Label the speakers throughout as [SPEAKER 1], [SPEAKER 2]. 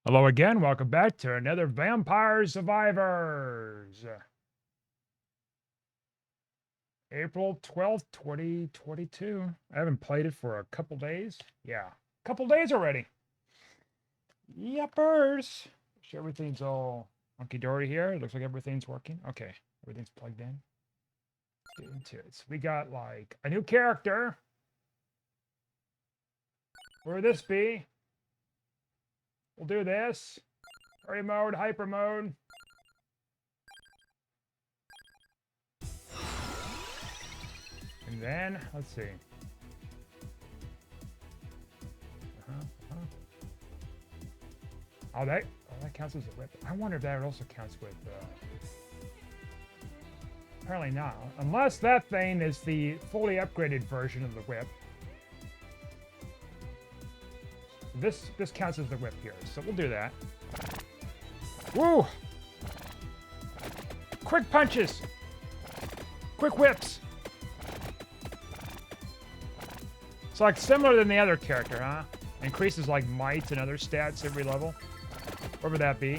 [SPEAKER 1] Hello again. Welcome back to another Vampire Survivors. April 12th, 2022. I haven't played it for a couple days. Yeah, couple days already. Yuppers. Sure, everything's all hunky dory here. It looks like everything's working. Okay, everything's plugged in. Get into it. So we got like a new character. Where would this be? We'll do this. Party mode, hyper mode. And then, let's see. Oh, that counts as a whip. I wonder if that also counts with. Apparently not, unless that thing is the fully upgraded version of the whip. This counts as the whip here, so we'll do that. Woo! Quick punches, quick whips. It's like similar than the other character, huh? Increases like might and other stats every level. What would that be?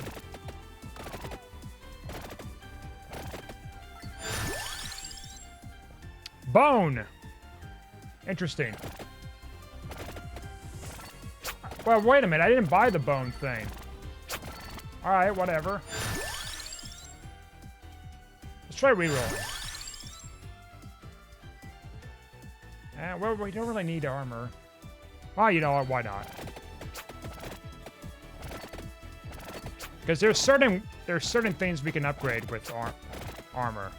[SPEAKER 1] Bone! Interesting. Well, wait a minute. I didn't buy the bone thing. Alright, whatever. Let's try rerolling. Well, we don't really need armor. Oh, you know what? Why not? Because there's certain things we can upgrade with armor.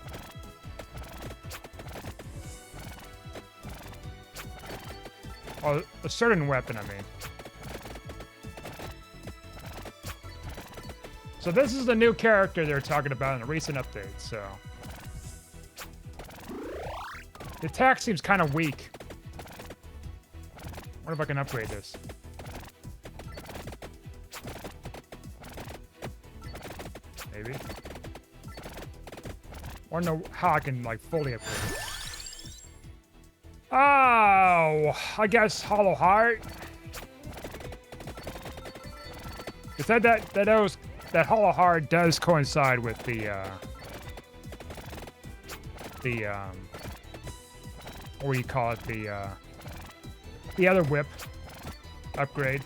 [SPEAKER 1] Oh, a certain weapon, I mean. So this is the new character they're talking about in a recent update, so. The attack seems kind of weak. I wonder if I can upgrade this. Maybe. I don't know how I can, like, fully upgrade it. Oh, I guess Hollow Heart. It said that Hollow Heart does coincide with the what do you call it? The other whip upgrade.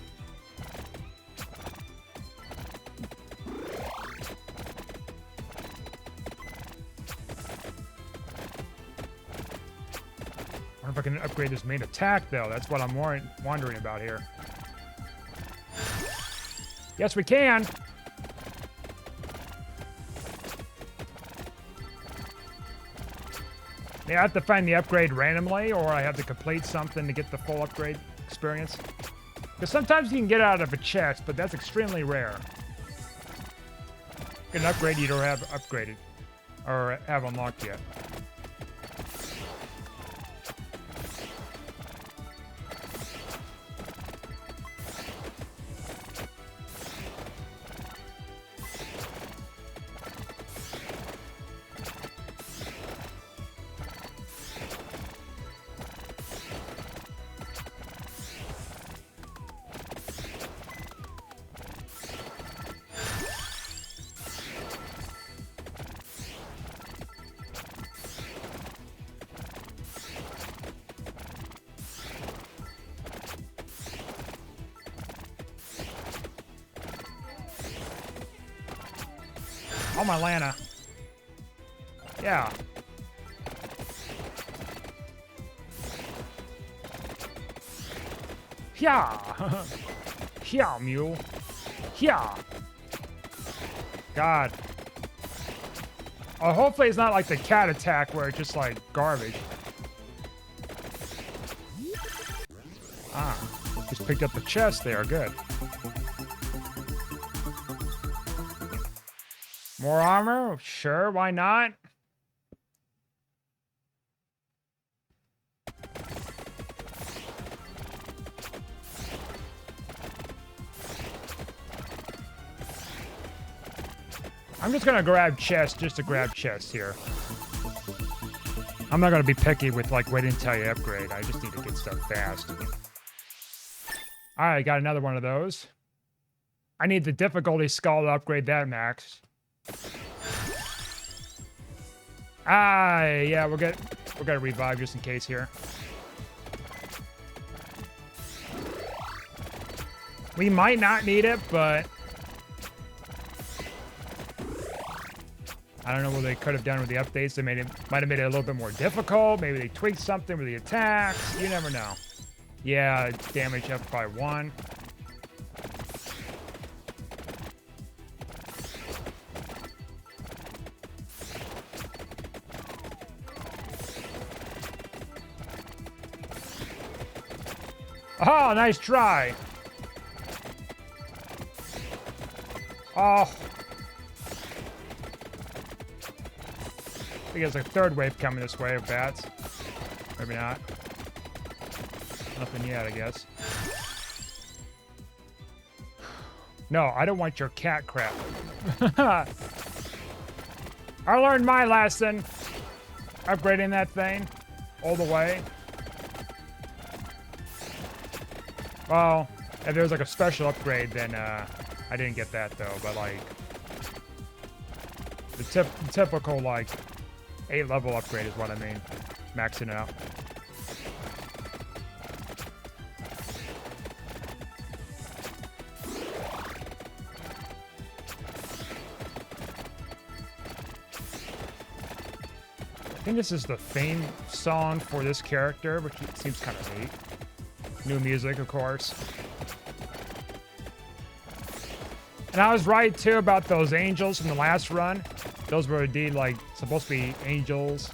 [SPEAKER 1] I wonder if I can upgrade this main attack, though. That's what I'm wondering about here. Yes, we can. Yeah, I have to find the upgrade randomly, or I have to complete something to get the full upgrade experience. Because sometimes you can get out of a chest, but that's extremely rare. An upgrade you don't have upgraded, or have unlocked yet. Oh, my Lana. Yeah. Yeah. Yeah, mule. Yeah. God. Oh, hopefully it's not like the cat attack where it's just like garbage. Ah. Just picked up the chest there. Good. More armor? Sure, why not? I'm just gonna grab chest just to grab chest here. I'm not gonna be picky with like waiting until you upgrade. I just need to get stuff fast. Alright, got another one of those. I need the difficulty skull to upgrade that max. Ah, yeah, we're gonna revive just in case here. We might not need it, but I don't know what they could have done with the updates. They might have made it a little bit more difficult. Maybe they tweaked something with the attacks. You never know. Yeah, damage up by 1. Oh, nice try. Oh. I think there's a third wave coming this way of bats. Maybe not. Nothing yet, I guess. No, I don't want your cat crap. I learned my lesson. Upgrading that thing all the way. Well, if there was like a special upgrade, then I didn't get that though. But like the typical like 8-level upgrade is what I mean, maxing out. I think this is the theme song for this character, which seems kind of neat. New music, of course. And I was right too about those angels from the last run. Those were indeed like supposed to be angels.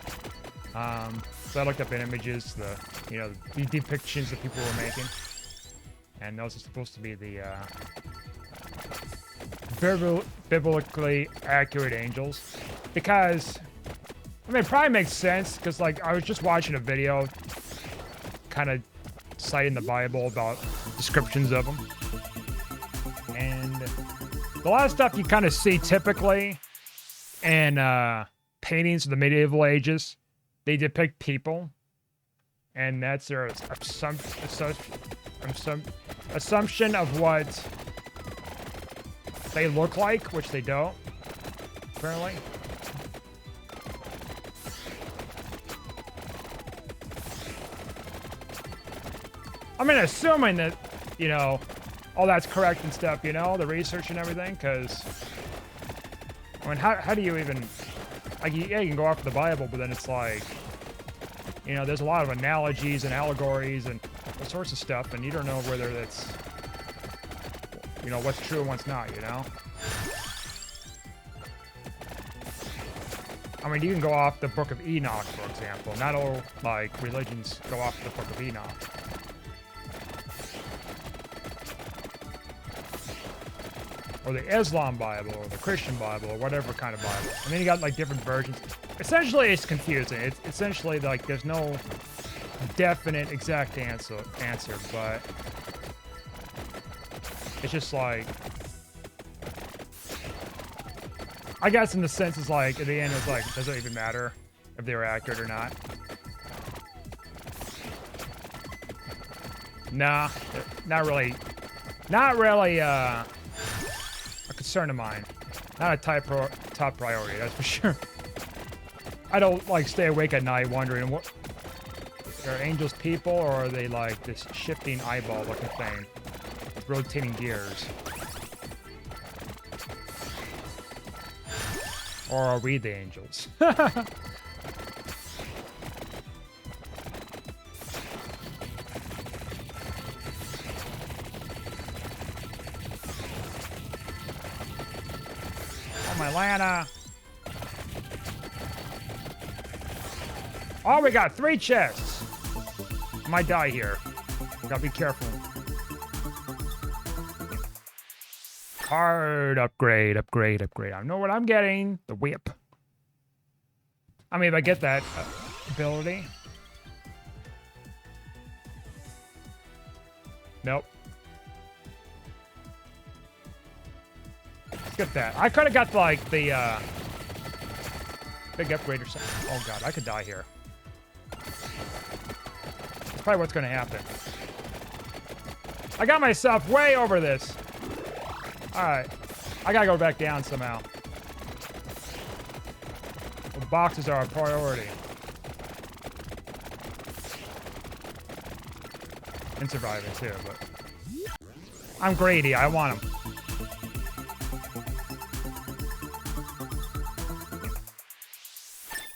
[SPEAKER 1] So I looked up in images, the depictions that people were making, and those are supposed to be the biblically accurate angels. Because I mean, it probably makes sense because like I was just watching a video, kind of citing the Bible about descriptions of them, and a lot of stuff you kind of see typically in paintings of the medieval ages. They depict people, and that's their assumption of what they look like, which they don't, apparently. I mean, assuming that, you know, all that's correct and stuff, you know, the research and everything, because, I mean, how do you even, like, yeah, you can go off the Bible, but then it's like, you know, there's a lot of analogies and allegories and all sorts of stuff, and you don't know whether that's, you know, what's true and what's not, you know? I mean, you can go off the Book of Enoch, for example. Not all, like, religions go off the Book of Enoch. Or the Islam Bible, or the Christian Bible, or whatever kind of Bible. And then you got, like, different versions. Essentially, it's confusing. It's essentially, like, there's no definite exact answer, but it's just, like, I guess in the sense it's like, at the end, it's like, does it even matter if they were accurate or not? Nah, not really a concern of mine. Not a top priority, that's for sure. I don't, like, stay awake at night wondering, what are angels people, or are they, like, this shifting eyeball looking thing with rotating gears? Or are we the angels? Oh, my Lana. Oh, we got 3 chests. I might die here. Gotta be careful. Card upgrade. I know what I'm getting. The whip. I mean, if I get that ability. Nope. Let's get that. I could have got, like, the big upgrade or something. Oh, God. I could die here. That's probably what's going to happen. I got myself way over this. Alright. I gotta go back down somehow. The boxes are a priority. And surviving too, but... I'm greedy, I want them.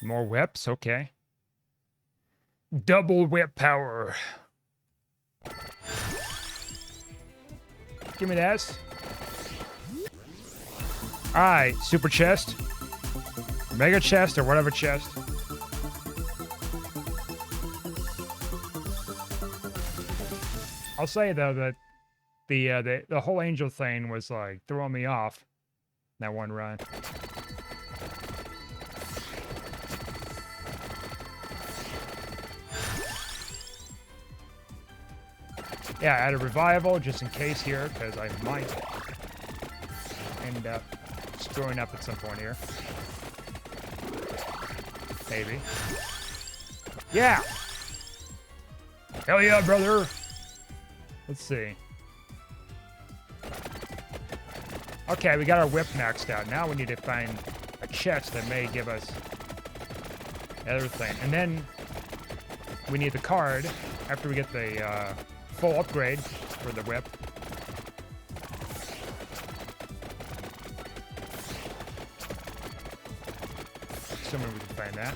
[SPEAKER 1] More whips, okay. Double whip power. Give me that. Alright, super chest. Mega chest or whatever chest. I'll say though that the whole angel thing was like throwing me off that one run. Yeah, add a revival just in case here, because I might end up screwing up at some point here. Maybe. Yeah! Hell yeah, brother! Let's see. Okay, we got our whip maxed out. Now we need to find a chest that may give us the other thing. And then we need the card after we get the full upgrade for the whip. Assuming we can find that.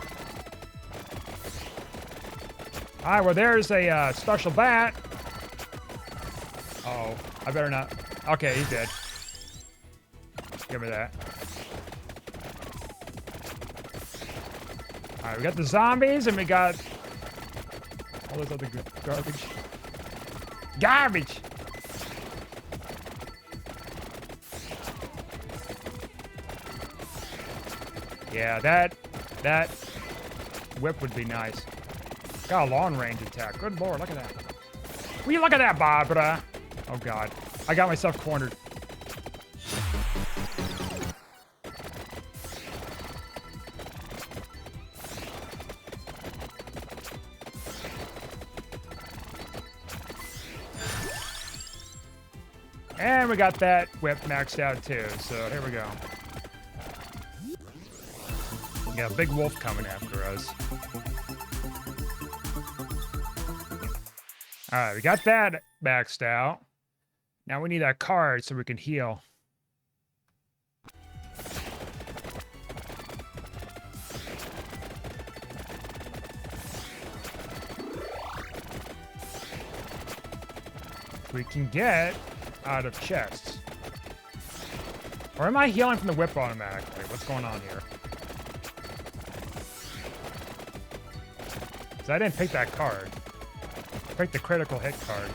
[SPEAKER 1] Alright, well there's a special bat. Uh-oh, I better not. Okay, he's dead. Give me that. Alright, we got the zombies and we got all this other garbage. Garbage! Yeah, that whip would be nice. Got a long range attack. Good lord, look at that. Will you look at that, Barbara? Oh god. I got myself cornered. And we got that whip maxed out too, so here we go. We got a big wolf coming after us. Alright, we got that maxed out. Now we need that card so we can heal. We can get out of chests. Or am I healing from the whip automatically? What's going on here? Because I didn't pick that card. I picked the critical hit card.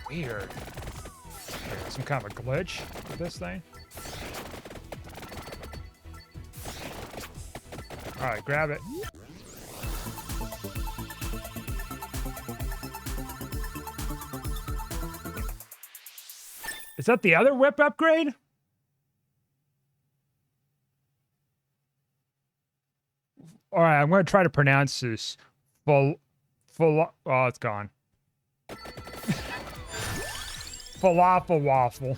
[SPEAKER 1] Weird. Some kind of a glitch with this thing. Alright, grab it. Is that the other whip upgrade? All right, I'm going to try to pronounce this. Oh, it's gone. Falafel waffle.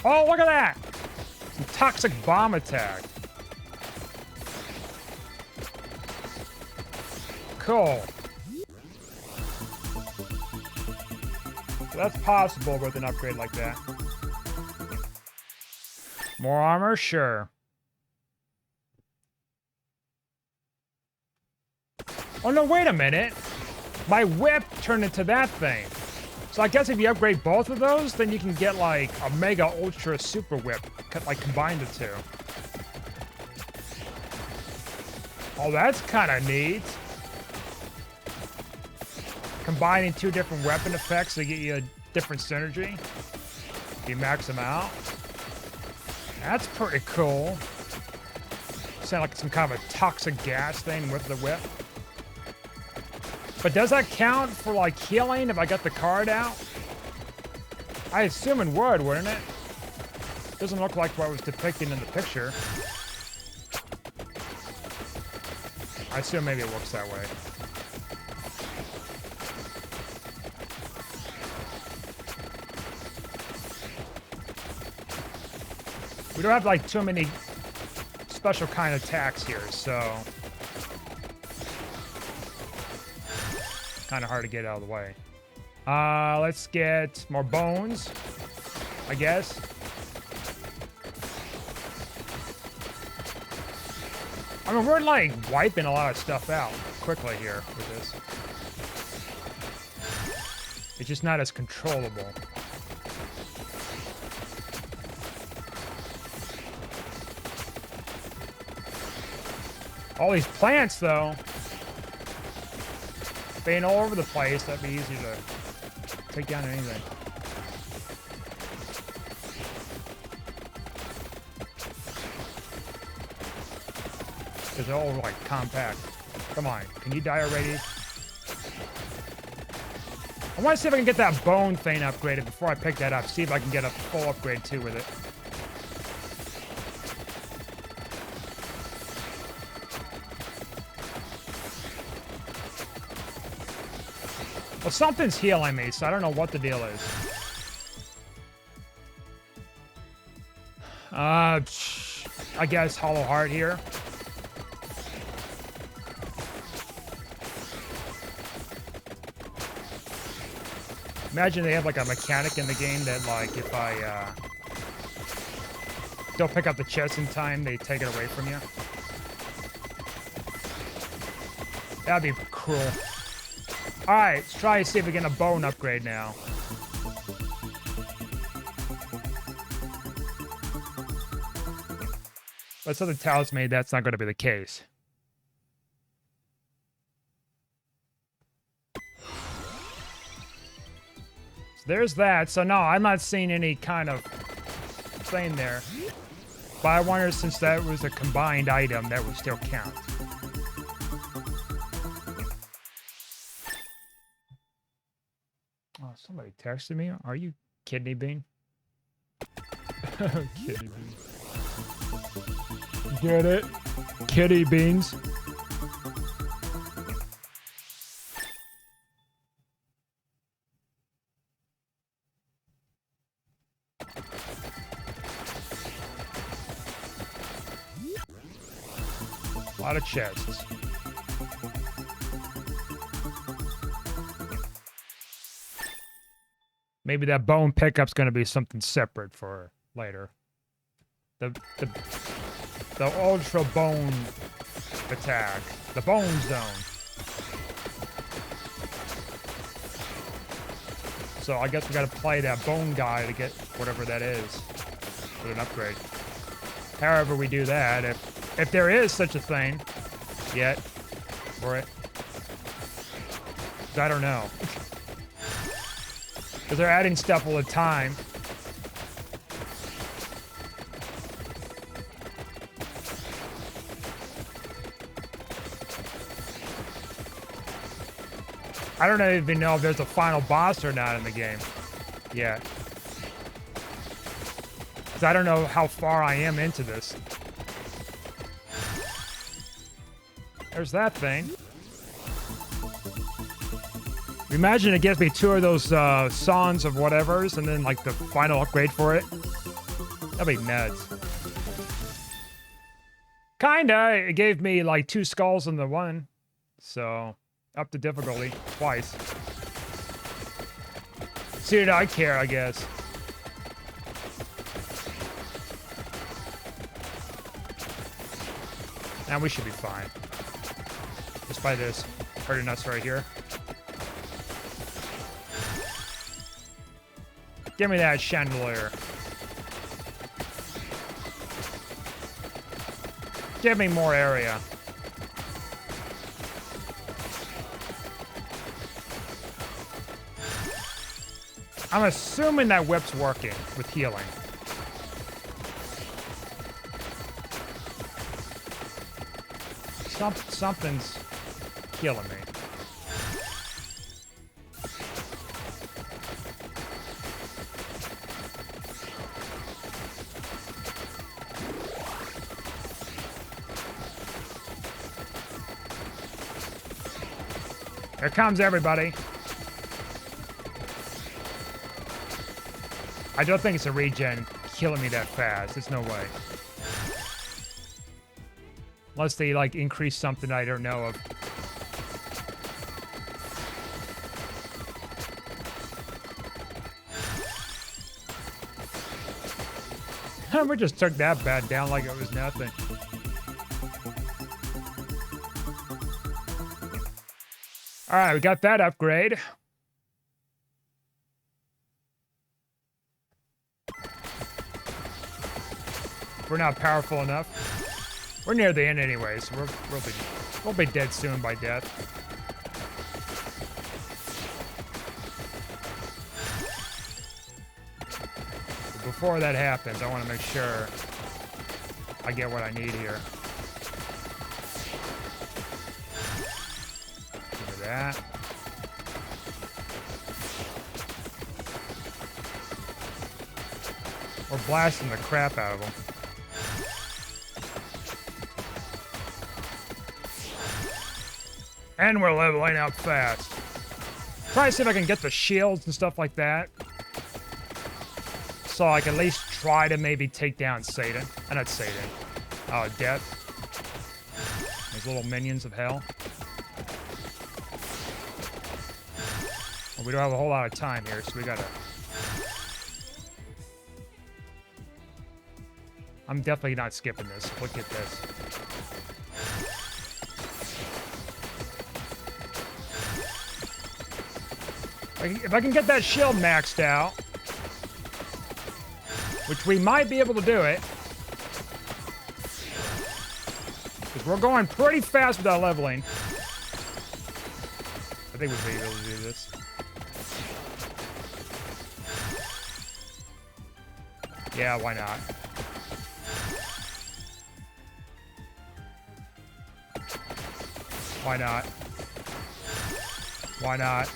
[SPEAKER 1] Oh, look at that! Some toxic bomb attack. Cool. So that's possible with an upgrade like that. More armor? Sure. Oh no, wait a minute. My whip turned into that thing. So I guess if you upgrade both of those, then you can get like a mega ultra super whip. Like combine the two. Oh, that's kind of neat. Combining two different weapon effects to get you a different synergy. You max them out. That's pretty cool. Sound like some kind of a toxic gas thing with the whip. But does that count for like healing if I got the card out? I assume it would, wouldn't it? Doesn't look like what was depicted in the picture. I assume maybe it works that way. We don't have like too many special kind of attacks here, so kind of hard to get out of the way. Let's get more bones, I guess. I mean, we're like wiping a lot of stuff out quickly here with this. It's just not as controllable. All these plants, though, being all over the place, that'd be easy to take down anything. Because they're all, like, compact. Come on, can you die already? I want to see if I can get that bone thing upgraded before I pick that up. See if I can get a full upgrade, too, with it. Well, something's healing me, so I don't know what the deal is. I guess Hollow Heart here. Imagine they have like a mechanic in the game that like if I don't pick up the chest in time, they take it away from you. That'd be cruel. Alright, let's try and see if we get a bone upgrade now. But something tells me that's not going to be the case. So there's that. So no, I'm not seeing any kind of thing there. But I wonder, since that was a combined item, that would still count. Oh, somebody texted me. Are you Kidney Bean? Kidney Bean. Get it? Kidney beans. A lot of chests. Maybe that bone pickup's going to be something separate for later. The ultra bone attack. The bone zone. So I guess we got to play that bone guy to get whatever that is. With an upgrade. However we do that, if there is such a thing yet for it. I don't know. Because they're adding stuff all the time. I don't even know if there's a final boss or not in the game yet. Because I don't know how far I am into this. There's that thing. Imagine it gives me 2 of those songs of whatevers and then like the final upgrade for it. That'd be nuts. Kinda. It gave me like 2 skulls in the one. So, up the difficulty twice. See, did I care, I guess. Now we should be fine. Just by this hurting us right here. Give me that chandelier. Give me more area. I'm assuming that whip's working with healing. Something's killing me. Here comes everybody. I don't think it's a regen killing me that fast. There's no way. Unless they, like, increase something I don't know of. We just took that bad down like it was nothing. All right, we got that upgrade. We're not powerful enough. We're near the end anyway, so we'll be dead soon by death. Before that happens, I want to make sure I get what I need here. Give me that. We're blasting the crap out of them. And we're leveling up fast. Try to see if I can get the shields and stuff like that. So I can at least try to maybe take down Satan. Not Satan. Death. Those little minions of hell. Well, we don't have a whole lot of time here, so we gotta... I'm definitely not skipping this. Look at this. If I can get that shield maxed out, which we might be able to do it, because we're going pretty fast without leveling. I think we'll be able to do this. Yeah, why not? Why not? Why not?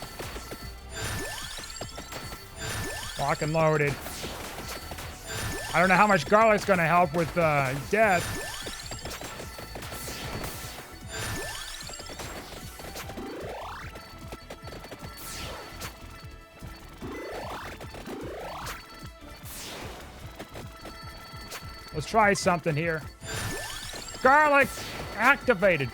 [SPEAKER 1] Lock and loaded. I don't know how much garlic's gonna help with death. Let's try something here. Garlic activated.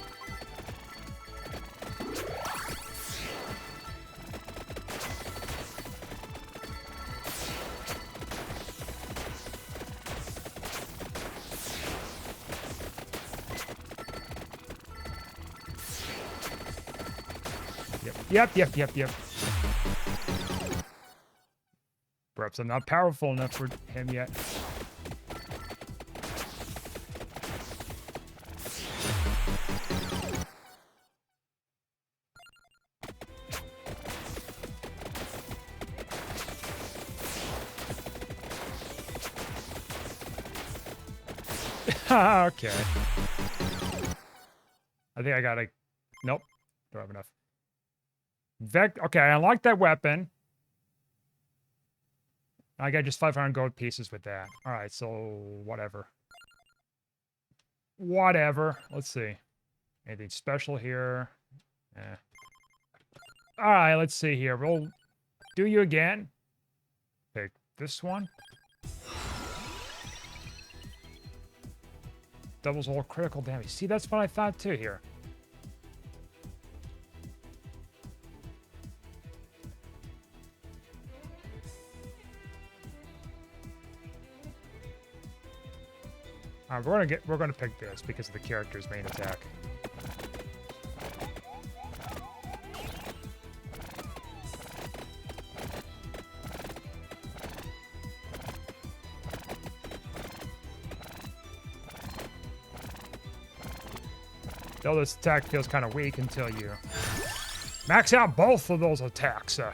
[SPEAKER 1] Yep. Perhaps I'm not powerful enough for him yet. Okay. I think I gotta... Nope. Don't have enough. Okay, I unlocked that weapon. I got just 500 gold pieces with that. Alright, so... Whatever. Let's see. Anything special here? Alright, let's see here. We'll do you again. Pick this one. Doubles all critical damage. See, that's what I thought too here. We're gonna pick this because of the character's main attack. Though this attack feels kind of weak until you max out both of those attacks. I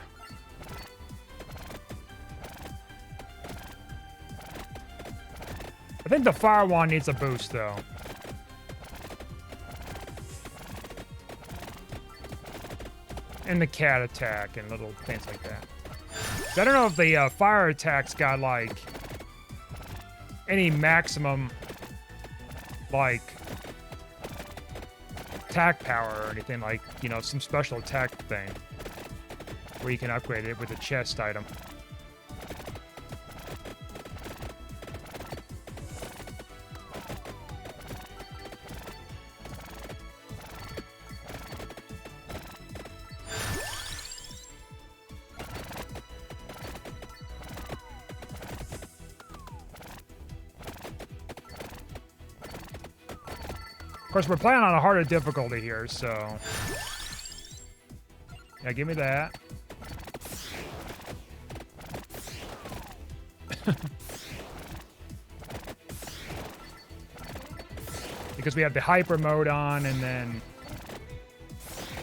[SPEAKER 1] think the fire wand needs a boost, though. And the cat attack and little things like that. So I don't know if the fire attacks got, like, any maximum, like, attack power or anything like, you know, some special attack thing where you can upgrade it with a chest item. Of course, we're playing on a harder difficulty here, so... Yeah, give me that. Because we have the hyper mode on, and then...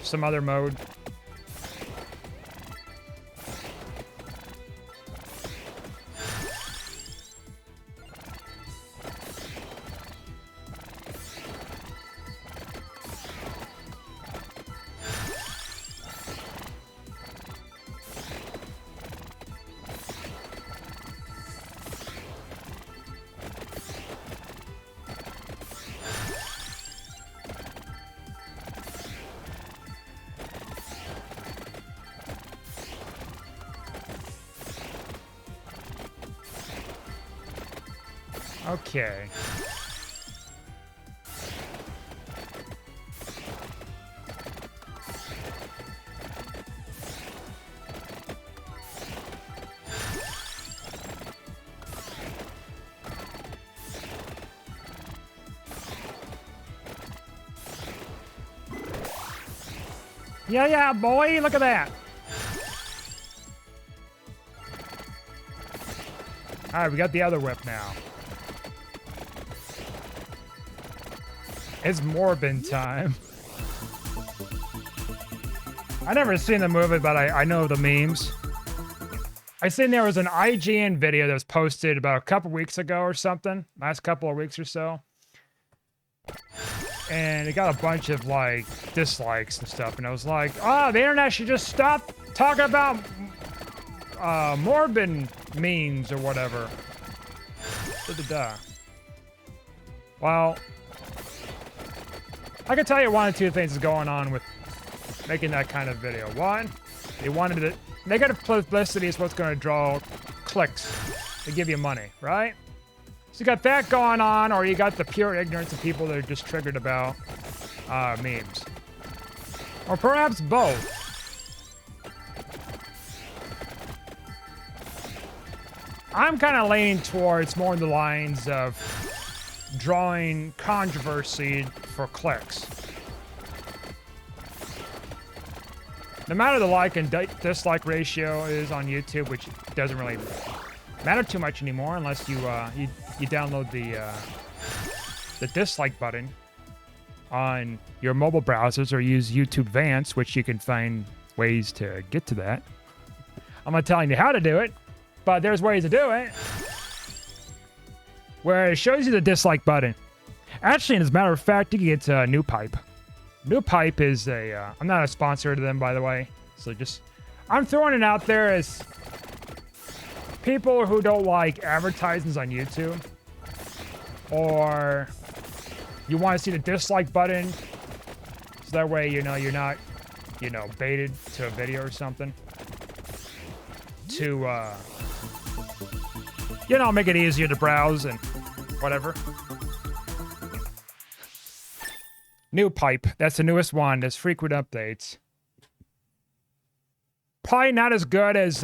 [SPEAKER 1] some other mode. Okay. Yeah, boy, look at that. All right, we got the other whip now. It's Morbin time. I never seen the movie, but I know the memes. I seen there was an IGN video that was posted about a couple weeks ago or something, last couple of weeks or so. And it got a bunch of like dislikes and stuff, and I was like, oh, the internet should just stop talking about Morbin memes or whatever. Well, I can tell you one or two things is going on with making that kind of video. One, they wanted it. Negative publicity is what's going to draw clicks to give you money, right? So you got that going on, or you got the pure ignorance of people that are just triggered about memes. Or perhaps both. I'm kind of leaning towards more in the lines of drawing controversy for clicks. No matter the like and dislike ratio is on YouTube, which doesn't really matter too much anymore unless you you download the dislike button on your mobile browsers or use YouTube Advanced, which you can find ways to get to that. I'm not telling you how to do it, but there's ways to do it. Where it shows you the dislike button. Actually, as a matter of fact, you can get NewPipe. NewPipe is a... I'm not a sponsor to them, by the way. So just... I'm throwing it out there as... people who don't like advertisements on YouTube. Or... you want to see the dislike button. So that way, you know, you're not, you know, baited to a video or something. To, you know, make it easier to browse and whatever. NewPipe, that's the newest one. There's frequent updates. Probably not as good as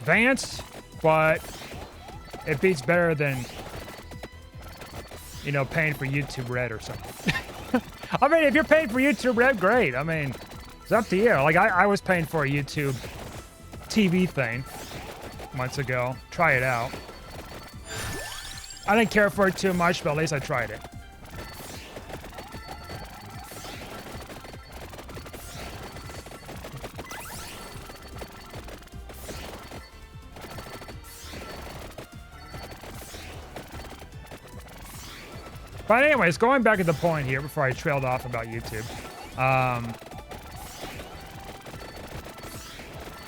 [SPEAKER 1] Advanced, but it beats better than, you know, paying for YouTube Red or something. I mean, if you're paying for YouTube Red, great. I mean, it's up to you. Like, I was paying for a YouTube TV thing months ago. Try it out. I didn't care for it too much, but at least I tried it. But anyways, going back to the point here before I trailed off about YouTube.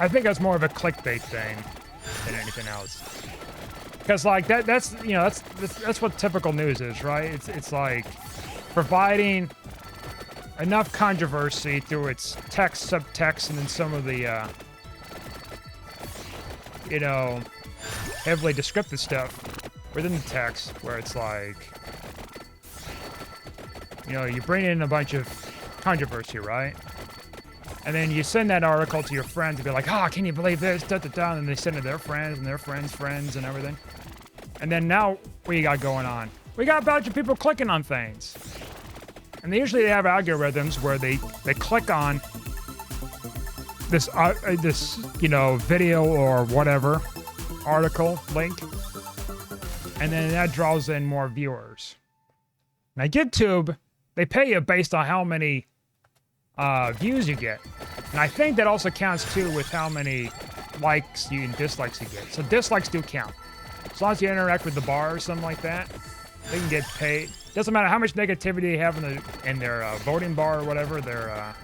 [SPEAKER 1] I think that's more of a clickbait thing than anything else. Because like that's you know that's what typical news is, right? It's like providing enough controversy through its text, subtext, and then some of the, you know, heavily descriptive stuff within the text, where it's like, you know, you bring in a bunch of controversy, right? And then you send that article to your friends and be like, oh, can you believe this? Da, da, da. And they send it to their friends and their friends' friends and everything. And then now, what you got going on? We got a bunch of people clicking on things. And they usually have algorithms where they click on this, you know, video or whatever, article, link. And then that draws in more viewers. Now, YouTube, they pay you based on how many views you get. And I think that also counts too with how many likes and dislikes you get. So dislikes do count. As long as you interact with the bar or something like that, they can get paid. Doesn't matter how much negativity they have in their voting bar or whatever, their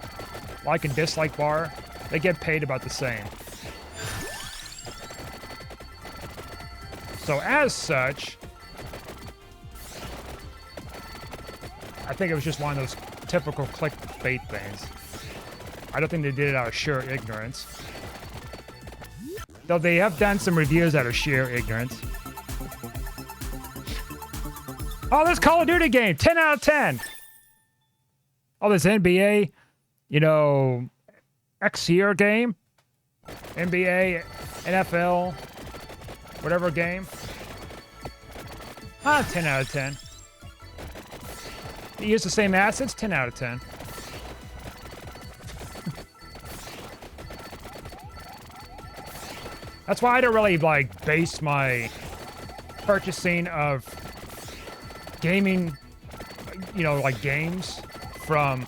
[SPEAKER 1] like and dislike bar, they get paid about the same. So as such, I think it was just one of those typical clickbait things. I don't think they did it out of sheer ignorance. Though they have done some reviews out of sheer ignorance. Oh, this Call of Duty game, 10 out of 10. Oh, this NBA, you know, X-Year game. NBA, NFL, whatever game. 10 out of 10. You use the same assets, 10 out of 10. That's why I don't really, like, base my purchasing of gaming, you know, like games from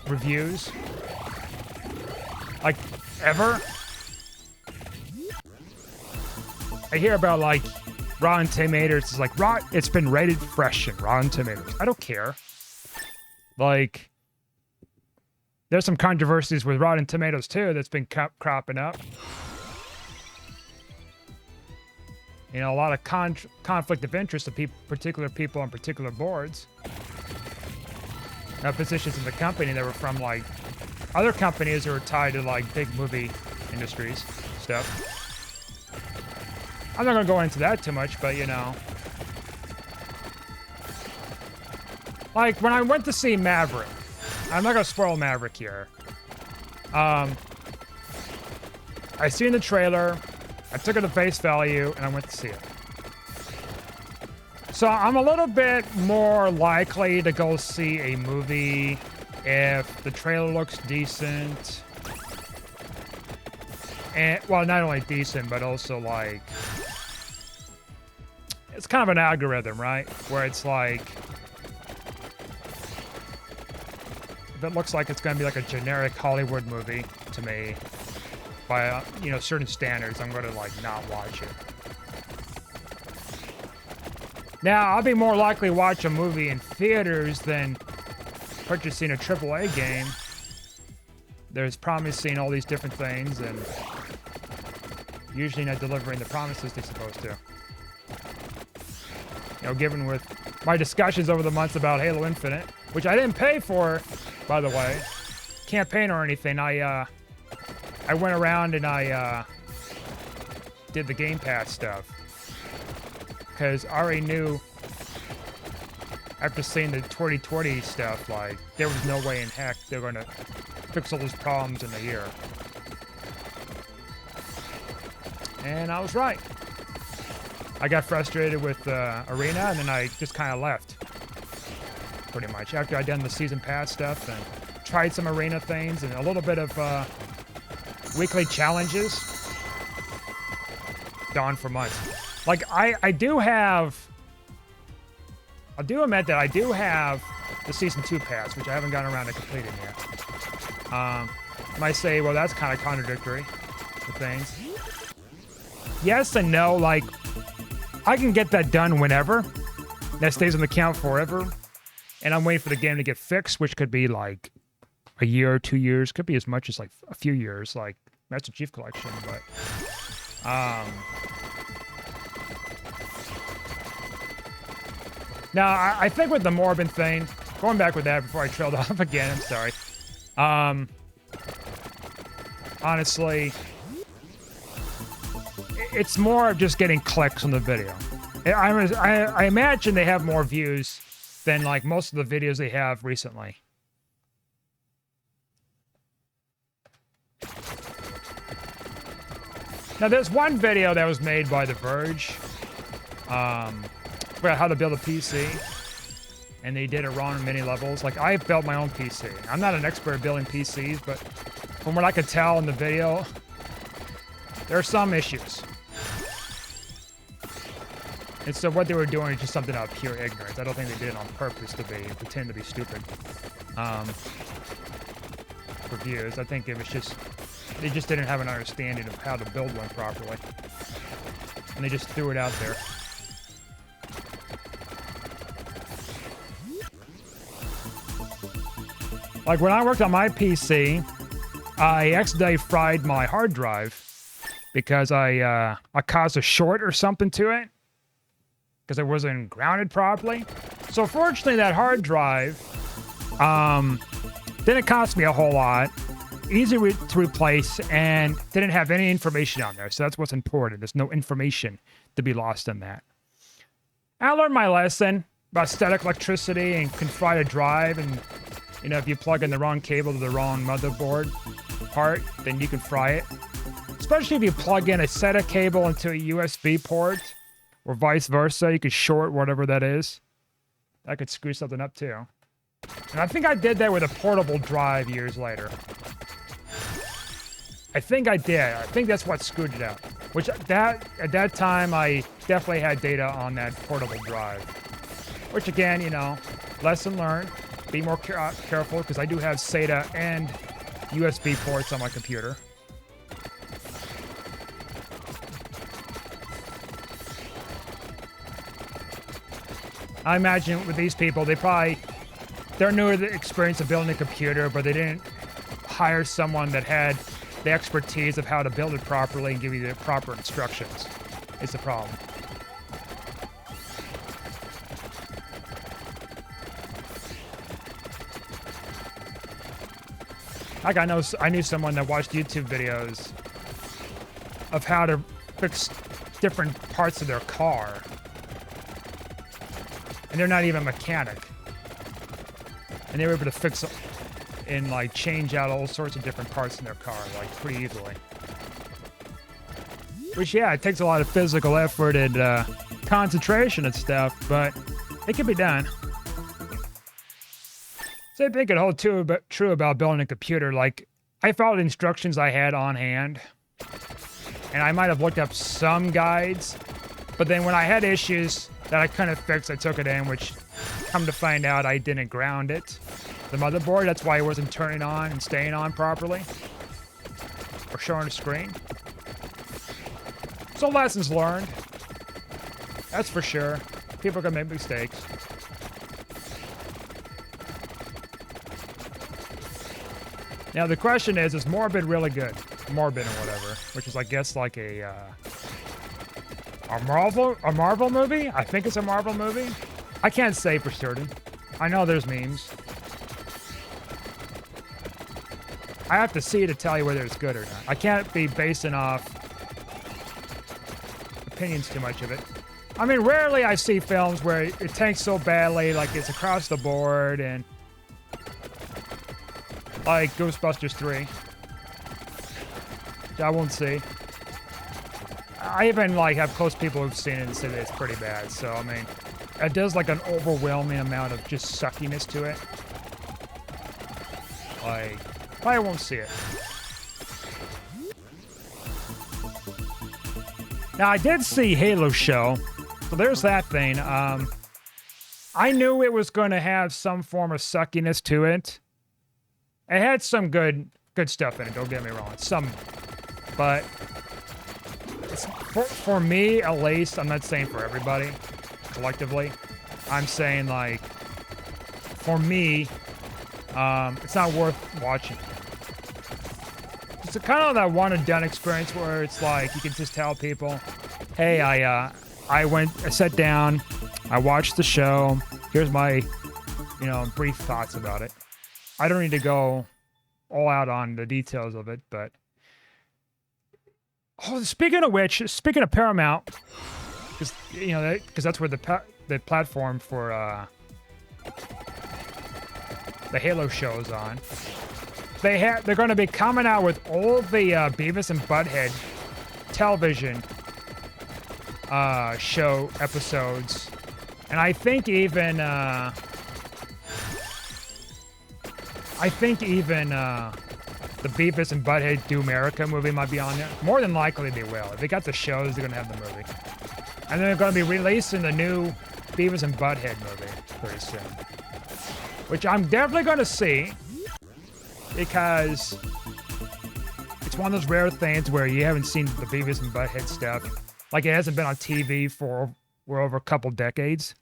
[SPEAKER 1] reviews. Like, ever. I hear about, like, Rotten Tomatoes. It's like, it's been rated fresh in Rotten Tomatoes. I don't care. Like, there's some controversies with Rotten Tomatoes, too, that's been cropping up. You know, a lot of conflict of interest of particular people on particular boards. Positions in the company that were from, like, other companies that were tied to, like, big movie industries stuff. I'm not going to go into that too much, but, you know. Like, when I went to see Maverick, I'm not going to spoil Maverick here. I seen the trailer, I took it at face value, and I went to see it. So I'm a little bit more likely to go see a movie if the trailer looks decent. And, well, not only decent, but also, like, it's kind of an algorithm, right? Where it's like, if it looks like it's going to be like a generic Hollywood movie to me, by, you know, certain standards, I'm going to, like, not watch it. Now, I'll be more likely to watch a movie in theaters than purchasing a AAA game. There's promising all these different things, and usually not delivering the promises they're supposed to. You know, given with my discussions over the months about Halo Infinite, which I didn't pay for, by the way, campaign or anything. I went around and I did the Game Pass stuff. Because I already knew, after seeing the 2020 stuff, like, there was no way in heck they're going to fix all those problems in a year. And I was right. I got frustrated with Arena, and then I just kind of left. Pretty much. After I'd done the Season Pass stuff and tried some Arena things and a little bit of weekly challenges. Gone for months. Like, I do have... I'll do admit that I do have the Season 2 pass, which I haven't gotten around to completing yet. You might say, well, that's kind of contradictory to things. Yes and no, like, I can get that done whenever. That stays on the account forever. And I'm waiting for the game to get fixed, which could be, like, a year or 2 years. Could be as much as, like, a few years, like Master Chief Collection, but... Now, I think with the Morbin thing, going back with that before I trailed off again. I'm sorry. Honestly, it's more of just getting clicks on the video. I imagine they have more views than like most of the videos they have recently. Now, there's one video that was made by The Verge about how to build a PC, and they did it wrong in many levels. Like, I built my own PC. I'm not an expert at building PCs, but from what I could tell in the video, there are some issues. And so what they were doing is just something out of pure ignorance. I don't think they did it on purpose to pretend to be stupid. For views, I think it was just, they just didn't have an understanding of how to build one properly. And they just threw it out there. Like when I worked on my PC, I accidentally fried my hard drive because I caused a short or something to it because it wasn't grounded properly. So fortunately, that hard drive didn't cost me a whole lot, easy to replace, and didn't have any information on there. So that's what's important. There's no information to be lost in that. I learned my lesson about static electricity and can fry a drive, and you know, if you plug in the wrong cable to the wrong motherboard part, then you can fry it. Especially if you plug in a SATA cable into a USB port, or vice versa, you could short whatever that is. That could screw something up too. And I think I did that with a portable drive years later. I think I did. I think that's what screwed it up. Which at that time, I definitely had data on that portable drive. Which again, you know, lesson learned. Be more careful, because I do have SATA and USB ports on my computer. I imagine with these people, they're new to the experience of building a computer, but they didn't hire someone that had the expertise of how to build it properly and give you the proper instructions. It's the problem. Like I knew someone that watched YouTube videos of how to fix different parts of their car. And they're not even a mechanic. And they were able to fix and like change out all sorts of different parts in their car, like pretty easily. Which, yeah, it takes a lot of physical effort and concentration and stuff, but it can be done. Same thing could hold true about building a computer. Like, I followed the instructions I had on hand, and I might have looked up some guides, but then when I had issues that I couldn't fix, I took it in, which, come to find out, I didn't ground it. The motherboard, that's why it wasn't turning on and staying on properly, or showing the screen. So lessons learned. That's for sure. People can make mistakes. Now the question is Morbid really good? Morbid or whatever, which is I guess like a Marvel movie? I think it's a Marvel movie. I can't say for certain. I know there's memes. I have to see to tell you whether it's good or not. I can't be basing off opinions too much of it. I mean, rarely I see films where it tanks so badly, like it's across the board, and like Ghostbusters 3. Which I won't see. I even like have close people who've seen it and say that it's pretty bad. So I mean, it does like an overwhelming amount of just suckiness to it. Like, I won't see it. Now I did see Halo Show, so there's that thing. I knew it was going to have some form of suckiness to it. It had some good stuff in it. Don't get me wrong, some, but it's, for me at least, I'm not saying for everybody, collectively, I'm saying like for me, it's not worth watching. It's kind of that one and done experience where it's like you can just tell people, hey, I sat down, I watched the show, here's my brief thoughts about it. I don't need to go all out on the details of it, but speaking of which, speaking of Paramount, because that's where the platform for the Halo show is on. They're going to be coming out with all the Beavis and Butthead television show episodes, and I think even the Beavis and Butthead Do America movie might be on there. More than likely they will. If they got the shows, they're gonna have the movie, and then they're going to be releasing the new Beavis and Butthead movie pretty soon, which I'm definitely going to see. Because it's one of those rare things where you haven't seen the Beavis and Butthead stuff. Like, it hasn't been on TV for over a couple decades.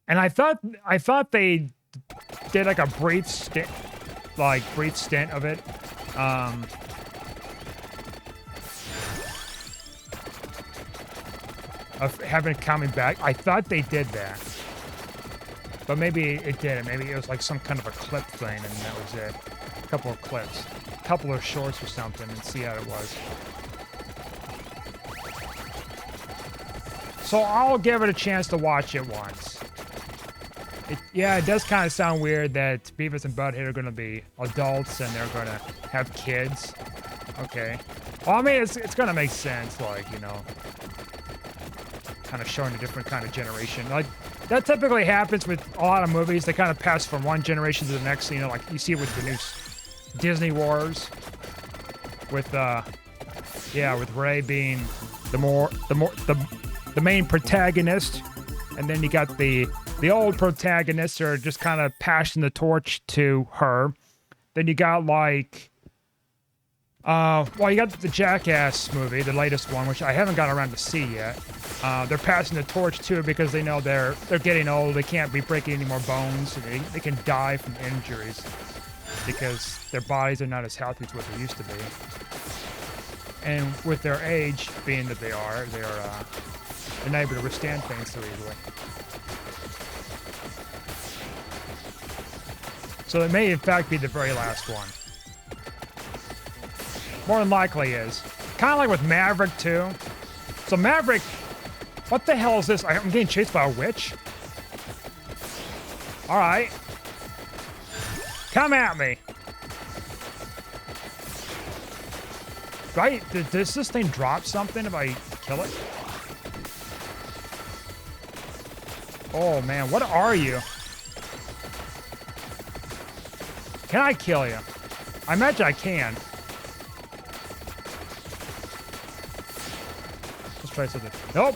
[SPEAKER 1] And I thought they did like a brief stint of it. Of having it coming back. I thought they did that. But maybe it didn't. Maybe it was like some kind of a clip thing, and that was it. A couple of clips. A couple of shorts or something, and see how it was. So I'll give it a chance to watch it once. It does kind of sound weird that Beavis and Butthead are going to be adults, and they're going to have kids. Okay. Well, I mean, it's going to make sense, like, kind of showing a different kind of generation. Like, that typically happens with a lot of movies. They kind of pass from one generation to the next. Like you see it with the new Disney Wars, with Rey being the main protagonist, and then you got the old protagonists are just kind of passing the torch to her. Then you got like, you got the Jackass movie, the latest one, which I haven't got around to see yet. They're passing the torch to it because they know they're getting old. They can't be breaking any more bones. And they can die from injuries because their bodies are not as healthy as what they used to be. And with their age being that they're not able to withstand things so easily. So it may in fact be the very last one. More than likely is. Kind of like with Maverick too. So Maverick, what the hell is this? I'm getting chased by a witch? Alright. Come at me. Right? Does this thing drop something if I kill it? Oh man, what are you? Can I kill you? I imagine I can. Let's try something. Nope.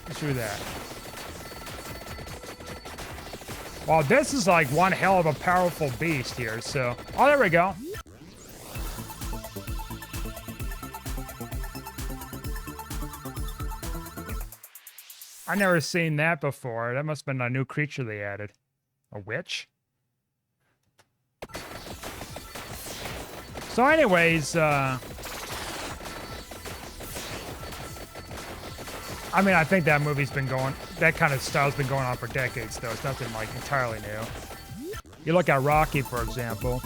[SPEAKER 1] Let's do that. Well, this is like one hell of a powerful beast here, so... Oh, there we go. I've never seen that before. That must have been a new creature they added. A witch? So anyways, I mean, I think that movie's been going... That kind of style's been going on for decades, though. It's nothing, like, entirely new. You look at Rocky, for example,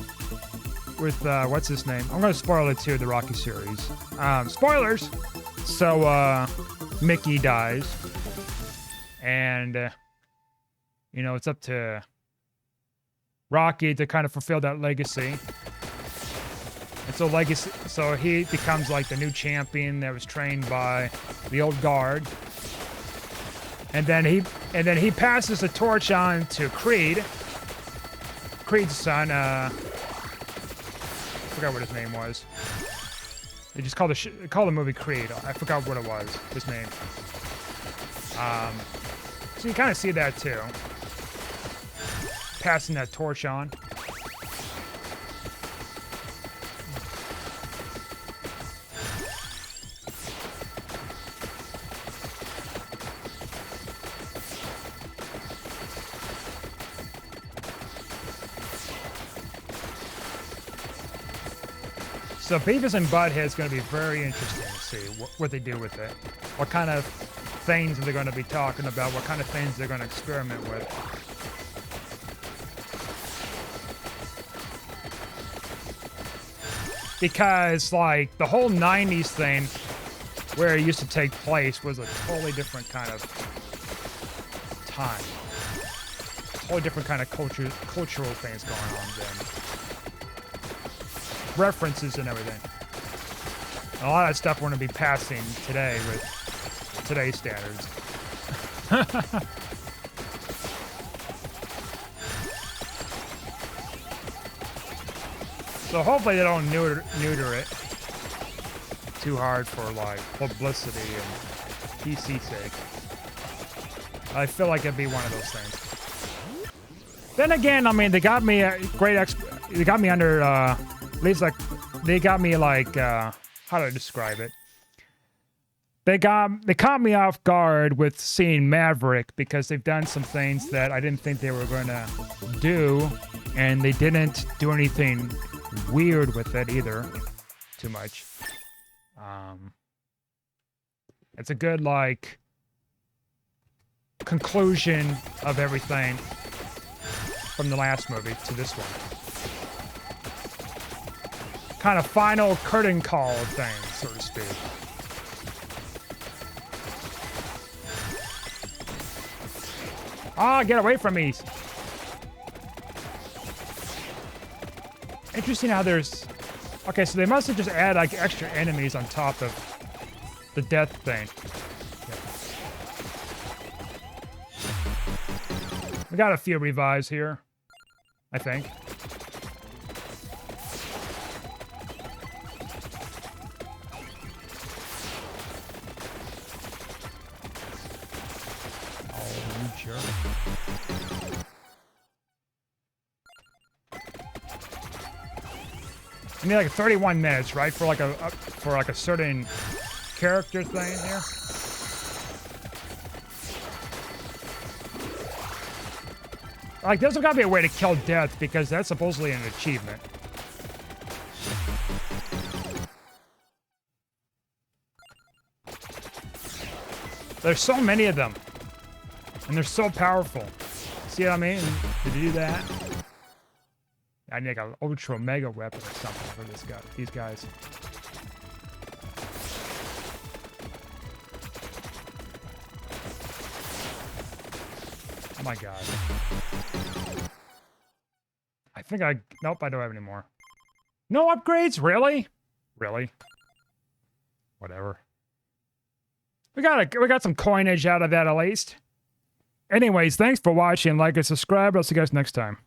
[SPEAKER 1] with, what's his name? I'm going to spoil it, too, the Rocky series. Spoilers! So, Mickey dies. And, you know, it's up to Rocky to kind of fulfill that legacy. And so he becomes like the new champion that was trained by the old guard. And then he passes the torch on to Creed. Creed's son, I forgot what his name was. They just called the movie Creed. I forgot what it was, his name. So you kind of see that too. Passing that torch on. So Beavis and Butthead is going to be very interesting to see what they do with it. What kind of things are they going to be talking about? What kind of things they're going to experiment with? Because, like, the whole 90s thing where it used to take place was a totally different kind of time. Totally different kind of cultural things going on then. References and everything. And a lot of that stuff we're going to be passing today with today's standards. So hopefully they don't neuter it too hard for like publicity and PC sake. I feel like it'd be one of those things. Then again, I mean, they got me a they got me under at least like they got me like how do I describe it? They caught me off guard with seeing Maverick because they've done some things that I didn't think they were going to do, and they didn't do anything weird with it either, too much. It's a good like conclusion of everything from the last movie to this one. Kind of final curtain call thing, so to speak. Ah, get away from me! Interesting how there's... Okay, so they must have just added like extra enemies on top of the death thing. Yeah. We got a few revives here, I think. Oh, sure. I need like 31 minutes, right, for like a certain character thing here. Like, there's gotta be a way to kill death because that's supposedly an achievement. There's so many of them, and they're so powerful. See what I mean? To do that. I need like an ultra mega weapon or something for this guy. These guys. Oh my god. I think nope, I don't have any more. No upgrades? Really? Really? Whatever. We got some coinage out of that at least. Anyways, thanks for watching. Like and subscribe. I'll see you guys next time.